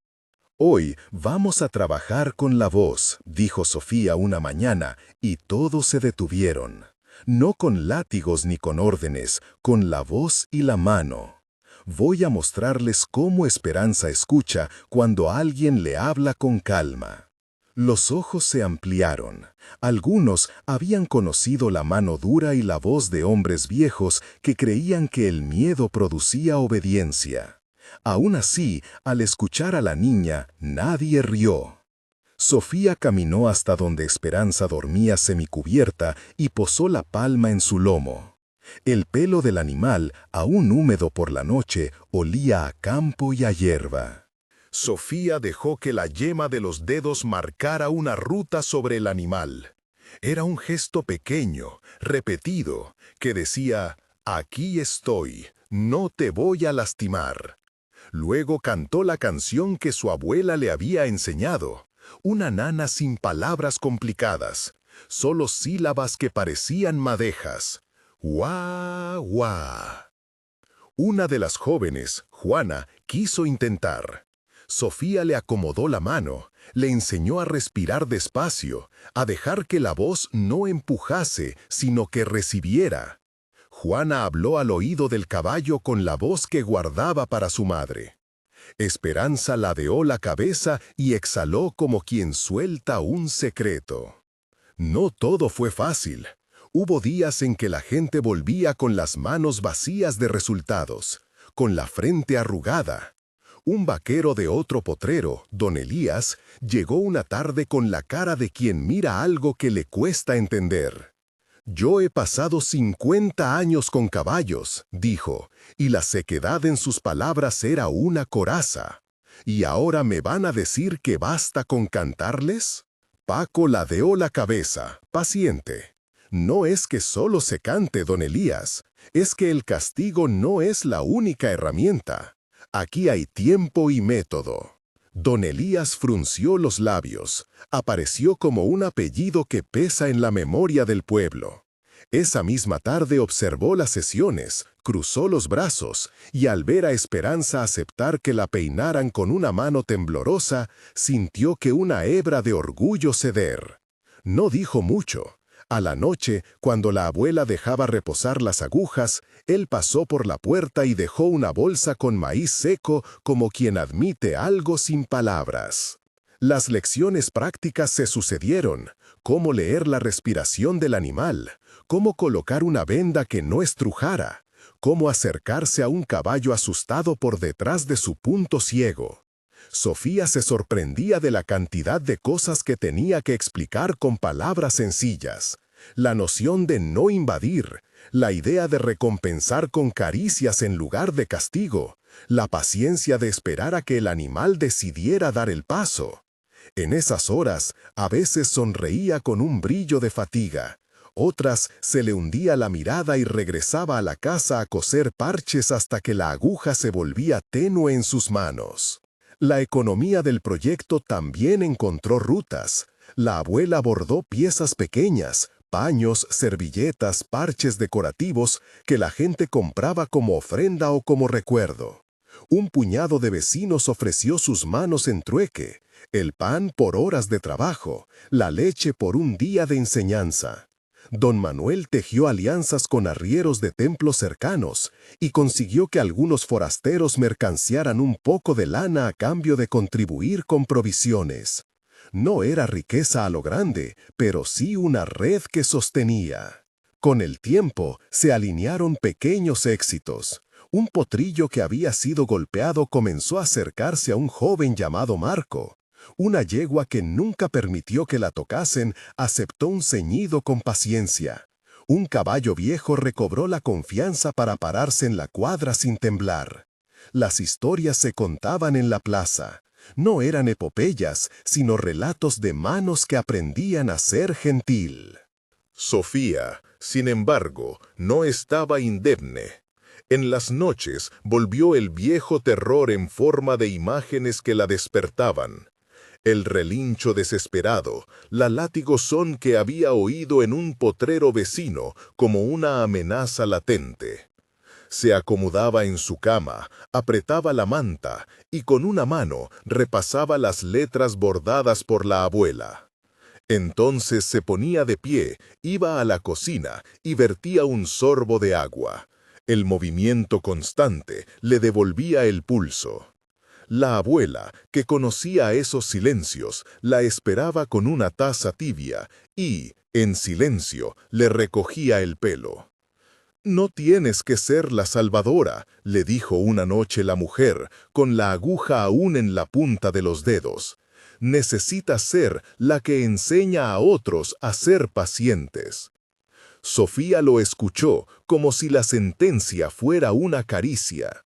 «Hoy vamos a trabajar con la voz», dijo Sofía una mañana, y todos se detuvieron. No con látigos ni con órdenes, con la voz y la mano. Voy a mostrarles cómo Esperanza escucha cuando alguien le habla con calma. Los ojos se ampliaron. Algunos habían conocido la mano dura y la voz de hombres viejos que creían que el miedo producía obediencia. Aún así, al escuchar a la niña, nadie rió. Sofía caminó hasta donde Esperanza dormía semicubierta y posó la palma en su lomo. El pelo del animal, aún húmedo por la noche, olía a campo y a hierba. Sofía dejó que la yema de los dedos marcara una ruta sobre el animal. Era un gesto pequeño, repetido, que decía: «Aquí estoy, no te voy a lastimar». Luego cantó la canción que su abuela le había enseñado, una nana sin palabras complicadas, solo sílabas que parecían madejas. «Guá, guá». Una de las jóvenes, Juana, quiso intentar. Sofía le acomodó la mano, le enseñó a respirar despacio, a dejar que la voz no empujase, sino que recibiera. Juana habló al oído del caballo con la voz que guardaba para su madre. Esperanza ladeó la cabeza y exhaló como quien suelta un secreto. No todo fue fácil. Hubo días en que la gente volvía con las manos vacías de resultados, con la frente arrugada. Un vaquero de otro potrero, don Elías, llegó una tarde con la cara de quien mira algo que le cuesta entender. «Yo he pasado 50 años con caballos», dijo, y la sequedad en sus palabras era una coraza. «¿Y ahora me van a decir que basta con cantarles?» Paco ladeó la cabeza, paciente. «No es que solo se cante, don Elías, es que el castigo no es la única herramienta. Aquí hay tiempo y método». Don Elías frunció los labios. Apareció como un apellido que pesa en la memoria del pueblo. Esa misma tarde observó las sesiones, cruzó los brazos, y al ver a Esperanza aceptar que la peinaran con una mano temblorosa, sintió que una hebra de orgullo ceder. No dijo mucho. A la noche, cuando la abuela dejaba reposar las agujas, él pasó por la puerta y dejó una bolsa con maíz seco como quien admite algo sin palabras. Las lecciones prácticas se sucedieron: cómo leer la respiración del animal, cómo colocar una venda que no estrujara, cómo acercarse a un caballo asustado por detrás de su punto ciego. Sofía se sorprendía de la cantidad de cosas que tenía que explicar con palabras sencillas. La noción de no invadir, la idea de recompensar con caricias en lugar de castigo, la paciencia de esperar a que el animal decidiera dar el paso. En esas horas, a veces sonreía con un brillo de fatiga. Otras se le hundía la mirada y regresaba a la casa a coser parches hasta que la aguja se volvía tenue en sus manos. La economía del proyecto también encontró rutas. La abuela bordó piezas pequeñas, paños, servilletas, parches decorativos que la gente compraba como ofrenda o como recuerdo. Un puñado de vecinos ofreció sus manos en trueque, el pan por horas de trabajo, la leche por un día de enseñanza. Don Manuel tejió alianzas con arrieros de templos cercanos y consiguió que algunos forasteros mercanciaran un poco de lana a cambio de contribuir con provisiones. No era riqueza a lo grande, pero sí una red que sostenía. Con el tiempo se alinearon pequeños éxitos. Un potrillo que había sido golpeado comenzó a acercarse a un joven llamado Marco. Una yegua que nunca permitió que la tocasen aceptó un ceñido con paciencia. Un caballo viejo recobró la confianza para pararse en la cuadra sin temblar. Las historias se contaban en la plaza. No eran epopeyas, sino relatos de manos que aprendían a ser gentil. Sofía, sin embargo, no estaba indemne. En las noches volvió el viejo terror en forma de imágenes que la despertaban. El relincho desesperado, la látigozón que había oído en un potrero vecino como una amenaza latente. Se acomodaba en su cama, apretaba la manta y con una mano repasaba las letras bordadas por la abuela. Entonces se ponía de pie, iba a la cocina y vertía un sorbo de agua. El movimiento constante le devolvía el pulso. La abuela, que conocía esos silencios, la esperaba con una taza tibia y, en silencio, le recogía el pelo. No tienes que ser la salvadora, le dijo una noche la mujer, con la aguja aún en la punta de los dedos. Necesitas ser la que enseña a otros a ser pacientes. Sofía lo escuchó como si la sentencia fuera una caricia.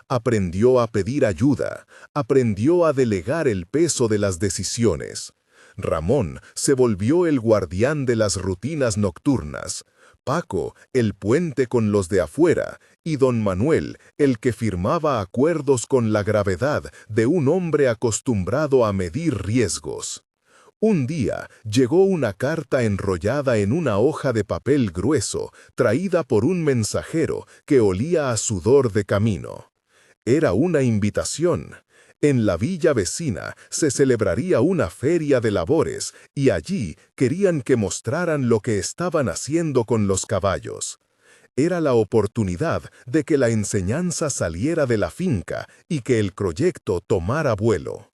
Aprendió a pedir ayuda, aprendió a delegar el peso de las decisiones. Ramón se volvió el guardián de las rutinas nocturnas, Paco el puente con los de afuera y don Manuel el que firmaba acuerdos con la gravedad de un hombre acostumbrado a medir riesgos. Un día llegó una carta enrollada en una hoja de papel grueso, traída por un mensajero que olía a sudor de camino. Era una invitación. En la villa vecina se celebraría una feria de labores y allí querían que mostraran lo que estaban haciendo con los caballos. Era la oportunidad de que la enseñanza saliera de la finca y que el proyecto tomara vuelo.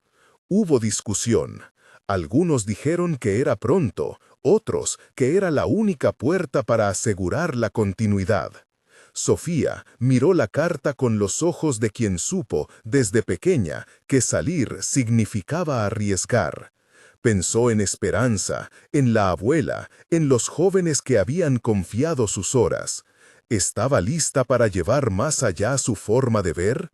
Hubo discusión. Algunos dijeron que era pronto, otros que era la única puerta para asegurar la continuidad. Sofía miró la carta con los ojos de quien supo desde pequeña que salir significaba arriesgar. Pensó en Esperanza, en la abuela, en los jóvenes que habían confiado sus horas. ¿Estaba lista para llevar más allá su forma de ver?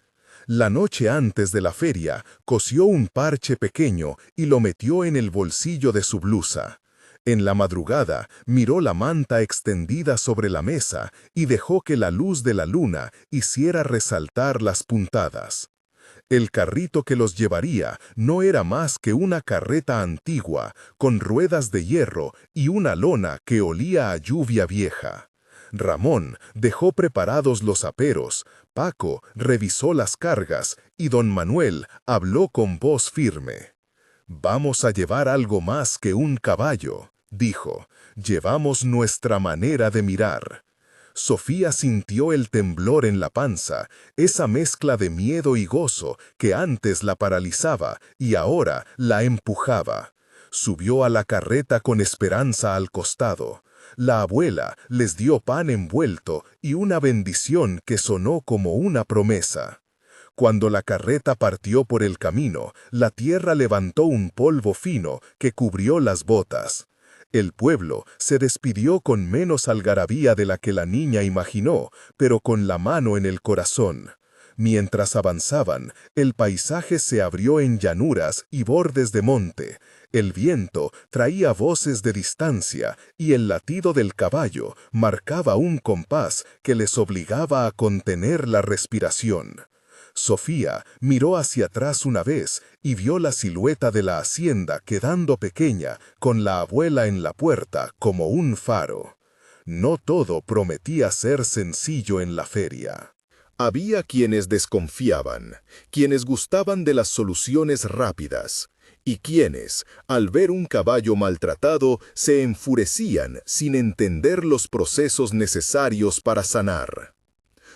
La noche antes de la feria, cosió un parche pequeño y lo metió en el bolsillo de su blusa. En la madrugada, miró la manta extendida sobre la mesa y dejó que la luz de la luna hiciera resaltar las puntadas. El carrito que los llevaría no era más que una carreta antigua, con ruedas de hierro y una lona que olía a lluvia vieja. Ramón dejó preparados los aperos, Paco revisó las cargas y don Manuel habló con voz firme. «Vamos a llevar algo más que un caballo», dijo. «Llevamos nuestra manera de mirar». Sofía sintió el temblor en la panza, esa mezcla de miedo y gozo que antes la paralizaba y ahora la empujaba. Subió a la carreta con Esperanza al costado. La abuela les dio pan envuelto y una bendición que sonó como una promesa. Cuando la carreta partió por el camino, la tierra levantó un polvo fino que cubrió las botas. El pueblo se despidió con menos algarabía de la que la niña imaginó, pero con la mano en el corazón. Mientras avanzaban, el paisaje se abrió en llanuras y bordes de monte. El viento traía voces de distancia y el latido del caballo marcaba un compás que les obligaba a contener la respiración. Sofía miró hacia atrás una vez y vio la silueta de la hacienda quedando pequeña, con la abuela en la puerta como un faro. No todo prometía ser sencillo en la feria. Había quienes desconfiaban, quienes gustaban de las soluciones rápidas, y quienes, al ver un caballo maltratado, se enfurecían sin entender los procesos necesarios para sanar.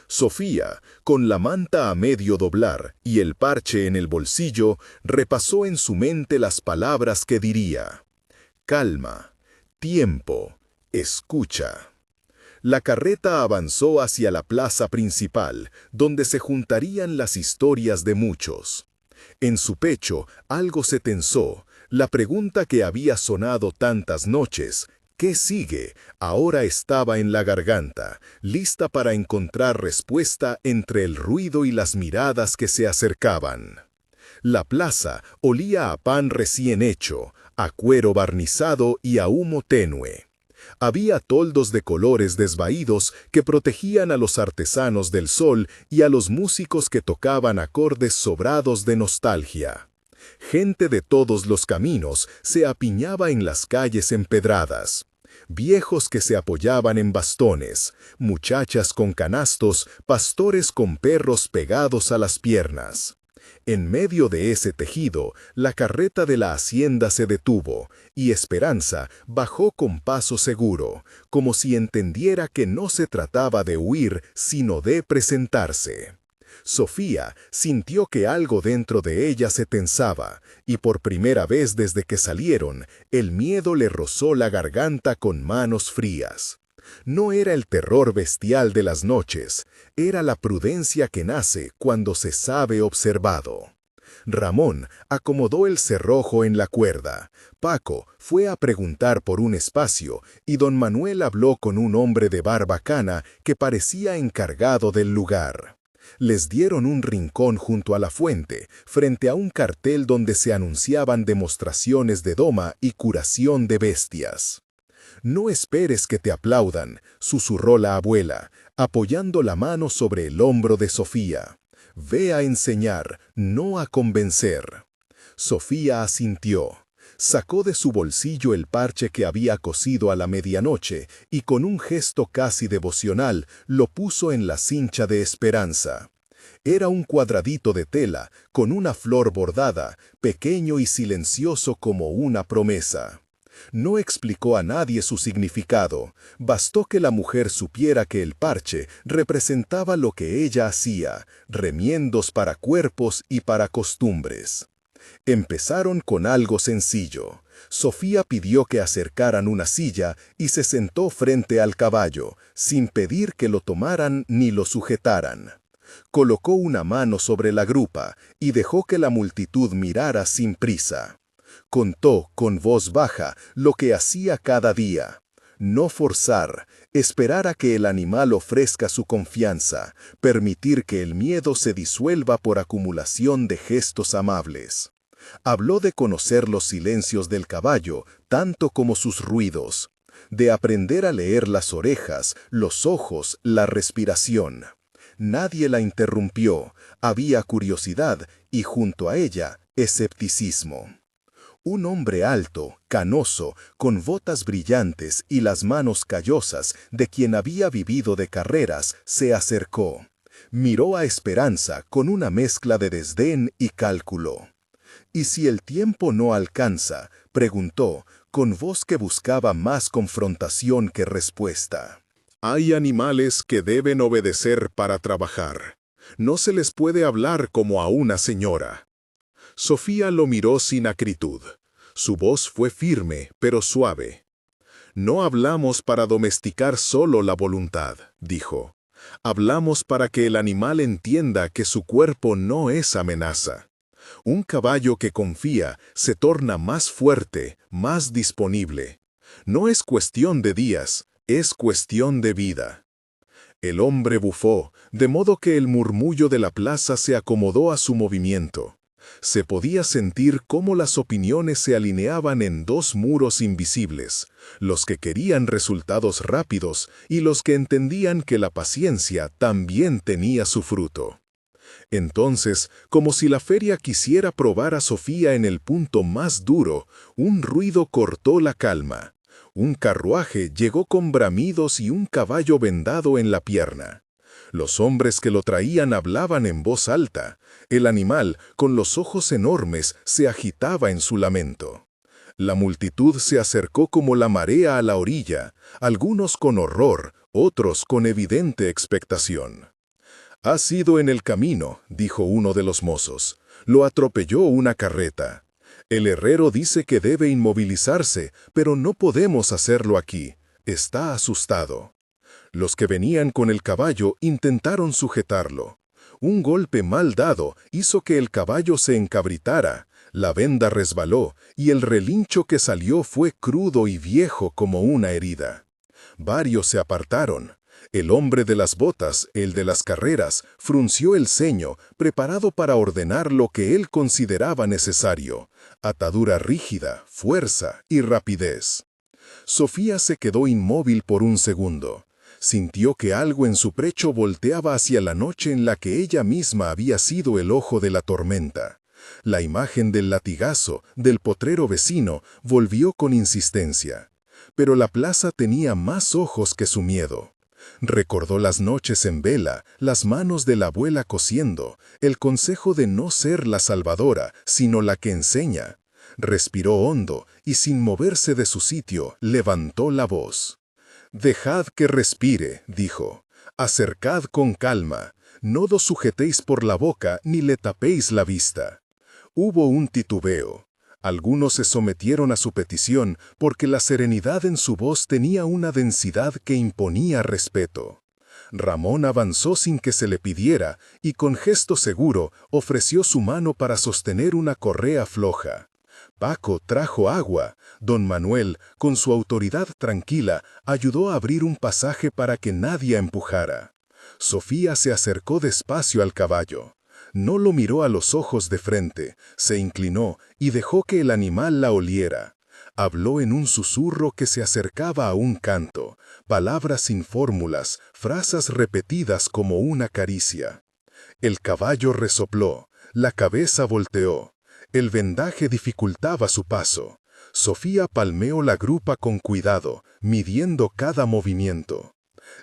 Sofía, con la manta a medio doblar y el parche en el bolsillo, repasó en su mente las palabras que diría. Calma, tiempo, escucha. La carreta avanzó hacia la plaza principal, donde se juntarían las historias de muchos. En su pecho algo se tensó, la pregunta que había sonado tantas noches, ¿qué sigue?, ahora estaba en la garganta, lista para encontrar respuesta entre el ruido y las miradas que se acercaban. La plaza olía a pan recién hecho, a cuero barnizado y a humo tenue. Había toldos de colores desvaídos que protegían a los artesanos del sol y a los músicos que tocaban acordes sobrados de nostalgia. Gente de todos los caminos se apiñaba en las calles empedradas. Viejos que se apoyaban en bastones, muchachas con canastos, pastores con perros pegados a las piernas. En medio de ese tejido, la carreta de la hacienda se detuvo, y Esperanza bajó con paso seguro, como si entendiera que no se trataba de huir, sino de presentarse. Sofía sintió que algo dentro de ella se tensaba, y por primera vez desde que salieron, el miedo le rozó la garganta con manos frías. No era el terror bestial de las noches, era la prudencia que nace cuando se sabe observado. Ramón acomodó el cerrojo en la cuerda, Paco fue a preguntar por un espacio y don Manuel habló con un hombre de barbacana que parecía encargado del lugar. Les dieron un rincón junto a la fuente, frente a un cartel donde se anunciaban demostraciones de doma y curación de bestias. «No esperes que te aplaudan», susurró la abuela, apoyando la mano sobre el hombro de Sofía. «Ve a enseñar, no a convencer». Sofía asintió. Sacó de su bolsillo el parche que había cosido a la medianoche y con un gesto casi devocional lo puso en la cincha de Esperanza. Era un cuadradito de tela, con una flor bordada, pequeño y silencioso como una promesa. No explicó a nadie su significado, bastó que la mujer supiera que el parche representaba lo que ella hacía, remiendos para cuerpos y para costumbres. Empezaron con algo sencillo. Sofía pidió que acercaran una silla y se sentó frente al caballo, sin pedir que lo tomaran ni lo sujetaran. Colocó una mano sobre la grupa y dejó que la multitud mirara sin prisa. Contó con voz baja lo que hacía cada día. No forzar, esperar a que el animal ofrezca su confianza, permitir que el miedo se disuelva por acumulación de gestos amables. Habló de conocer los silencios del caballo, tanto como sus ruidos, de aprender a leer las orejas, los ojos, la respiración. Nadie la interrumpió, había curiosidad y junto a ella, escepticismo. Un hombre alto, canoso, con botas brillantes y las manos callosas de quien había vivido de carreras, se acercó. Miró a Esperanza con una mezcla de desdén y cálculo. «¿Y si el tiempo no alcanza?», preguntó, con voz que buscaba más confrontación que respuesta. Hay animales que deben obedecer para trabajar. No se les puede hablar como a una señora. Sofía lo miró sin acritud. Su voz fue firme, pero suave. «No hablamos para domesticar solo la voluntad», dijo. «Hablamos para que el animal entienda que su cuerpo no es amenaza. Un caballo que confía se torna más fuerte, más disponible. No es cuestión de días, es cuestión de vida». El hombre bufó, de modo que el murmullo de la plaza se acomodó a su movimiento. Se podía sentir cómo las opiniones se alineaban en dos muros invisibles, los que querían resultados rápidos y los que entendían que la paciencia también tenía su fruto. Entonces, como si la feria quisiera probar a Sofía en el punto más duro, un ruido cortó la calma. Un carruaje llegó con bramidos y un caballo vendado en la pierna. Los hombres que lo traían hablaban en voz alta. El animal, con los ojos enormes, se agitaba en su lamento. La multitud se acercó como la marea a la orilla, algunos con horror, otros con evidente expectación. «Ha sido en el camino», dijo uno de los mozos. «Lo atropelló una carreta. El herrero dice que debe inmovilizarse, pero no podemos hacerlo aquí. Está asustado». Los que venían con el caballo intentaron sujetarlo. Un golpe mal dado hizo que el caballo se encabritara, la venda resbaló y el relincho que salió fue crudo y viejo como una herida. Varios se apartaron. El hombre de las botas, el de las carreras, frunció el ceño, preparado para ordenar lo que él consideraba necesario: atadura rígida, fuerza y rapidez. Sofía se quedó inmóvil por un segundo. Sintió que algo en su pecho volteaba hacia la noche en la que ella misma había sido el ojo de la tormenta. La imagen del latigazo, del potrero vecino, volvió con insistencia. Pero la plaza tenía más ojos que su miedo. Recordó las noches en vela, las manos de la abuela cosiendo, el consejo de no ser la salvadora, sino la que enseña. Respiró hondo y sin moverse de su sitio, levantó la voz. «Dejad que respire», dijo. «Acercad con calma. No lo sujetéis por la boca ni le tapéis la vista». Hubo un titubeo. Algunos se sometieron a su petición porque la serenidad en su voz tenía una densidad que imponía respeto. Ramón avanzó sin que se le pidiera y con gesto seguro ofreció su mano para sostener una correa floja. Paco trajo agua. Don Manuel, con su autoridad tranquila, ayudó a abrir un pasaje para que nadie empujara. Sofía se acercó despacio al caballo. No lo miró a los ojos de frente, se inclinó y dejó que el animal la oliera. Habló en un susurro que se acercaba a un canto, palabras sin fórmulas, frases repetidas como una caricia. El caballo resopló, la cabeza volteó. El vendaje dificultaba su paso. Sofía palmeó la grupa con cuidado, midiendo cada movimiento.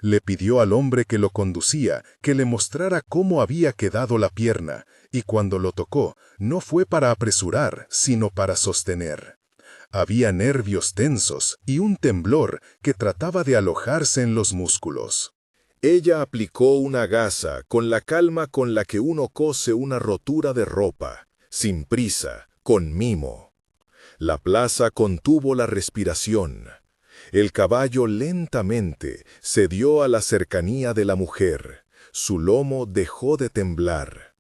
Le pidió al hombre que lo conducía que le mostrara cómo había quedado la pierna, y cuando lo tocó, no fue para apresurar, sino para sostener. Había nervios tensos y un temblor que trataba de alojarse en los músculos. Ella aplicó una gasa con la calma con la que uno cose una rotura de ropa, sin prisa, con mimo. La plaza contuvo la respiración. El caballo lentamente cedió a la cercanía de la mujer. Su lomo dejó de temblar.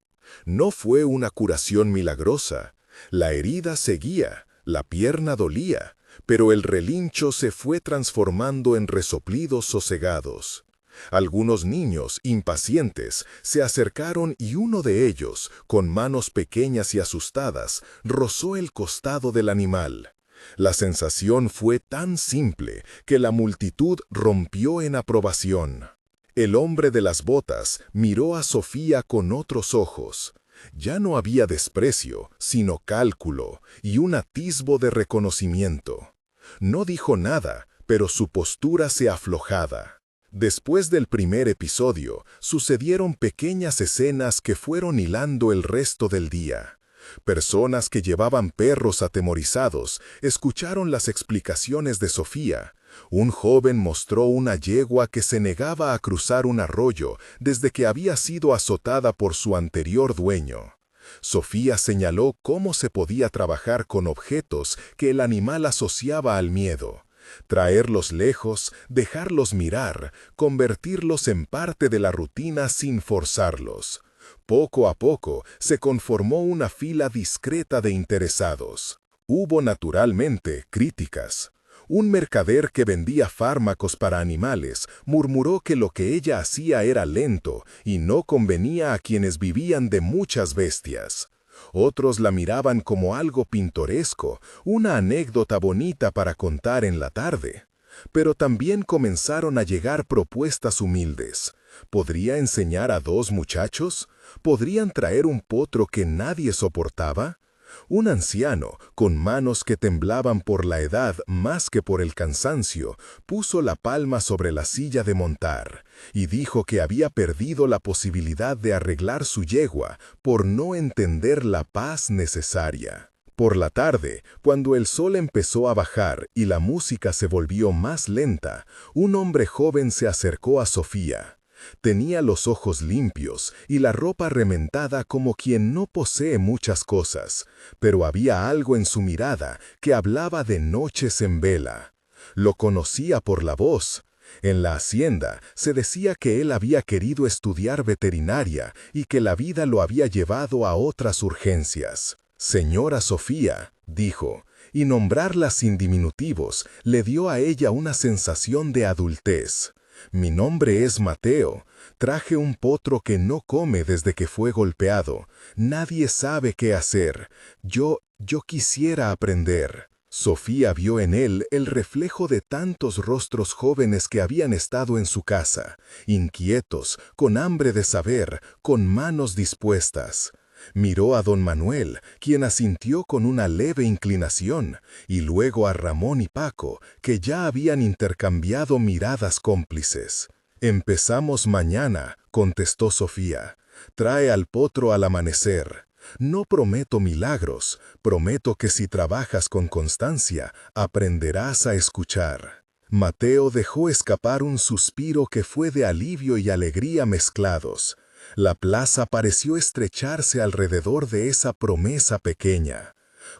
No fue una curación milagrosa. La herida seguía, la pierna dolía, pero el relincho se fue transformando en resoplidos sosegados. Algunos niños, impacientes, se acercaron y uno de ellos, con manos pequeñas y asustadas, rozó el costado del animal. La sensación fue tan simple que la multitud rompió en aprobación. El hombre de las botas miró a Sofía con otros ojos. Ya no había desprecio, sino cálculo y un atisbo de reconocimiento. No dijo nada, pero su postura se aflojaba. Después del primer episodio, sucedieron pequeñas escenas que fueron hilando el resto del día. Personas que llevaban perros atemorizados escucharon las explicaciones de Sofía. Un joven mostró una yegua que se negaba a cruzar un arroyo desde que había sido azotada por su anterior dueño. Sofía señaló cómo se podía trabajar con objetos que el animal asociaba al miedo. Traerlos lejos, dejarlos mirar, convertirlos en parte de la rutina sin forzarlos. Poco a poco se conformó una fila discreta de interesados. Hubo naturalmente críticas. Un mercader que vendía fármacos para animales murmuró que lo que ella hacía era lento y no convenía a quienes vivían de muchas bestias. Otros la miraban como algo pintoresco, una anécdota bonita para contar en la tarde. Pero también comenzaron a llegar propuestas humildes. ¿Podría enseñar a 2 muchachos? ¿Podrían traer un potro que nadie soportaba? Un anciano, con manos que temblaban por la edad más que por el cansancio, puso la palma sobre la silla de montar y dijo que había perdido la posibilidad de arreglar su yegua por no entender la paz necesaria. Por la tarde, cuando el sol empezó a bajar y la música se volvió más lenta, un hombre joven se acercó a Sofía. Tenía los ojos limpios y la ropa rementada como quien no posee muchas cosas, pero había algo en su mirada que hablaba de noches en vela. Lo conocía por la voz. En la hacienda se decía que él había querido estudiar veterinaria y que la vida lo había llevado a otras urgencias. «Señora Sofía», dijo, y nombrarla sin diminutivos le dio a ella una sensación de adultez. «Mi nombre es Mateo. Traje un potro que no come desde que fue golpeado. Nadie sabe qué hacer. Yo quisiera aprender». Sofía vio en él el reflejo de tantos rostros jóvenes que habían estado en su casa, inquietos, con hambre de saber, con manos dispuestas. Miró a don Manuel, quien asintió con una leve inclinación, y luego a Ramón y Paco, que ya habían intercambiado miradas cómplices. «Empezamos mañana», contestó Sofía. «Trae al potro al amanecer. No prometo milagros, prometo que si trabajas con constancia, aprenderás a escuchar». Mateo dejó escapar un suspiro que fue de alivio y alegría mezclados. La plaza pareció estrecharse alrededor de esa promesa pequeña.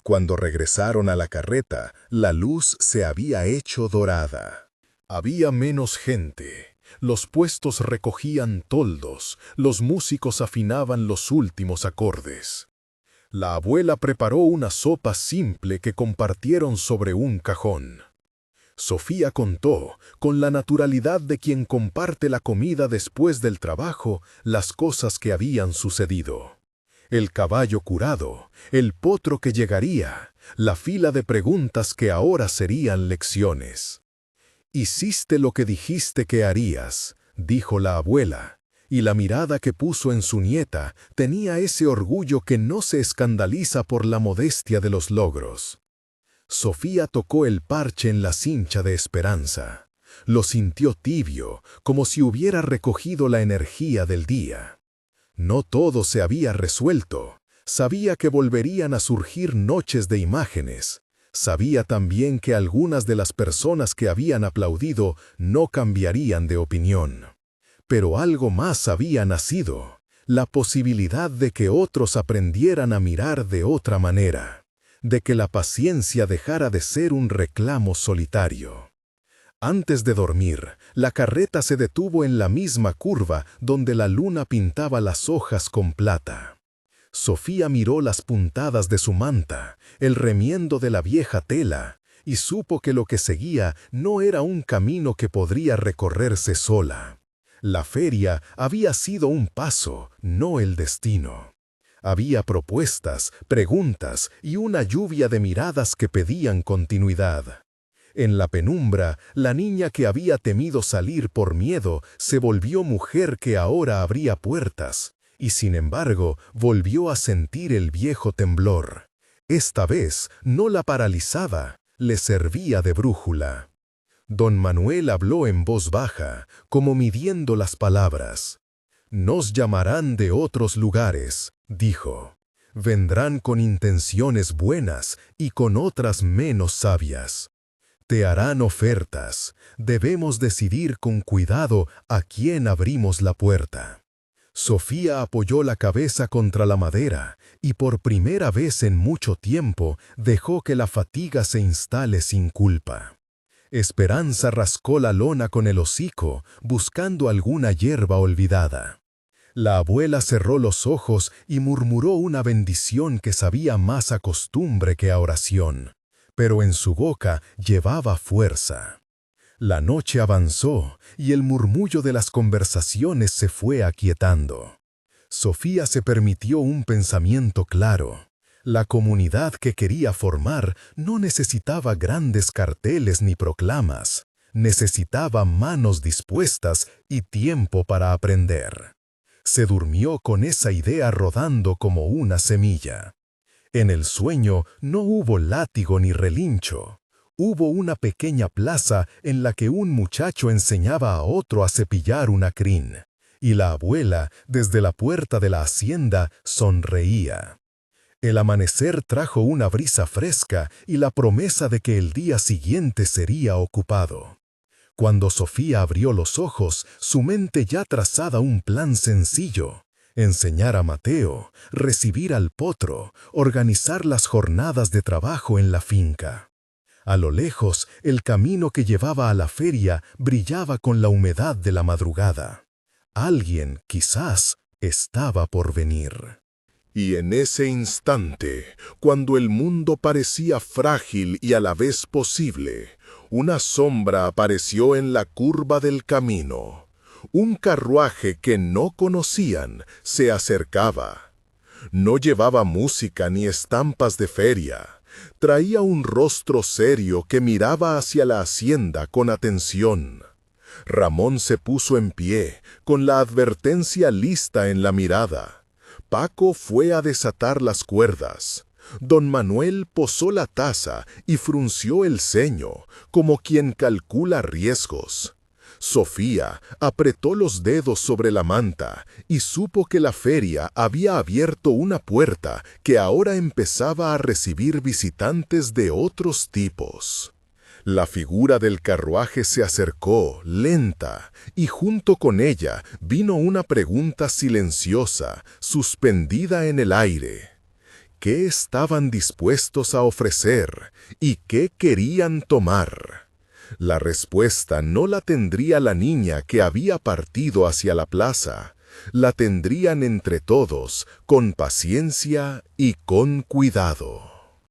Cuando regresaron a la carreta, la luz se había hecho dorada. Había menos gente. Los puestos recogían toldos, los músicos afinaban los últimos acordes. La abuela preparó una sopa simple que compartieron sobre un cajón. Sofía contó, con la naturalidad de quien comparte la comida después del trabajo, las cosas que habían sucedido. El caballo curado, el potro que llegaría, la fila de preguntas que ahora serían lecciones. «Hiciste lo que dijiste que harías», dijo la abuela, y la mirada que puso en su nieta tenía ese orgullo que no se escandaliza por la modestia de los logros. Sofía tocó el parche en la cincha de esperanza. Lo sintió tibio, como si hubiera recogido la energía del día. No todo se había resuelto. Sabía que volverían a surgir noches de imágenes. Sabía también que algunas de las personas que habían aplaudido no cambiarían de opinión. Pero algo más había nacido, la posibilidad de que otros aprendieran a mirar de otra manera, de que la paciencia dejara de ser un reclamo solitario. Antes de dormir, la carreta se detuvo en la misma curva donde la luna pintaba las hojas con plata. Sofía miró las puntadas de su manta, el remiendo de la vieja tela, y supo que lo que seguía no era un camino que podría recorrerse sola. La feria había sido un paso, no el destino. Había propuestas, preguntas y una lluvia de miradas que pedían continuidad. En la penumbra, la niña que había temido salir por miedo se volvió mujer que ahora abría puertas. Y sin embargo, volvió a sentir el viejo temblor. Esta vez no la paralizaba, le servía de brújula. Don Manuel habló en voz baja, como midiendo las palabras. «Nos llamarán de otros lugares», dijo. «Vendrán con intenciones buenas y con otras menos sabias. Te harán ofertas. Debemos decidir con cuidado a quién abrimos la puerta». Sofía apoyó la cabeza contra la madera y por primera vez en mucho tiempo dejó que la fatiga se instale sin culpa. Esperanza rascó la lona con el hocico, buscando alguna hierba olvidada. La abuela cerró los ojos y murmuró una bendición que sabía más a costumbre que a oración, pero en su boca llevaba fuerza. La noche avanzó y el murmullo de las conversaciones se fue aquietando. Sofía se permitió un pensamiento claro. La comunidad que quería formar no necesitaba grandes carteles ni proclamas. Necesitaba manos dispuestas y tiempo para aprender. Se durmió con esa idea rodando como una semilla. En el sueño no hubo látigo ni relincho. Hubo una pequeña plaza en la que un muchacho enseñaba a otro a cepillar una crin, y la abuela, desde la puerta de la hacienda, sonreía. El amanecer trajo una brisa fresca y la promesa de que el día siguiente sería ocupado. Cuando Sofía abrió los ojos, su mente ya trazaba un plan sencillo: enseñar a Mateo, recibir al potro, organizar las jornadas de trabajo en la finca. A lo lejos, el camino que llevaba a la feria brillaba con la humedad de la madrugada. Alguien, quizás, estaba por venir. Y en ese instante, cuando el mundo parecía frágil y a la vez posible, una sombra apareció en la curva del camino. Un carruaje que no conocían se acercaba. No llevaba música ni estampas de feria. Traía un rostro serio que miraba hacia la hacienda con atención. Ramón se puso en pie, con la advertencia lista en la mirada. Paco fue a desatar las cuerdas. Don Manuel posó la taza y frunció el ceño, como quien calcula riesgos. Sofía apretó los dedos sobre la manta y supo que la feria había abierto una puerta que ahora empezaba a recibir visitantes de otros tipos. La figura del carruaje se acercó, lenta, y junto con ella vino una pregunta silenciosa, suspendida en el aire. qué estaban dispuestos a ofrecer y qué querían tomar. La respuesta no la tendría la niña que había partido hacia la plaza, la tendrían entre todos, con paciencia y con cuidado.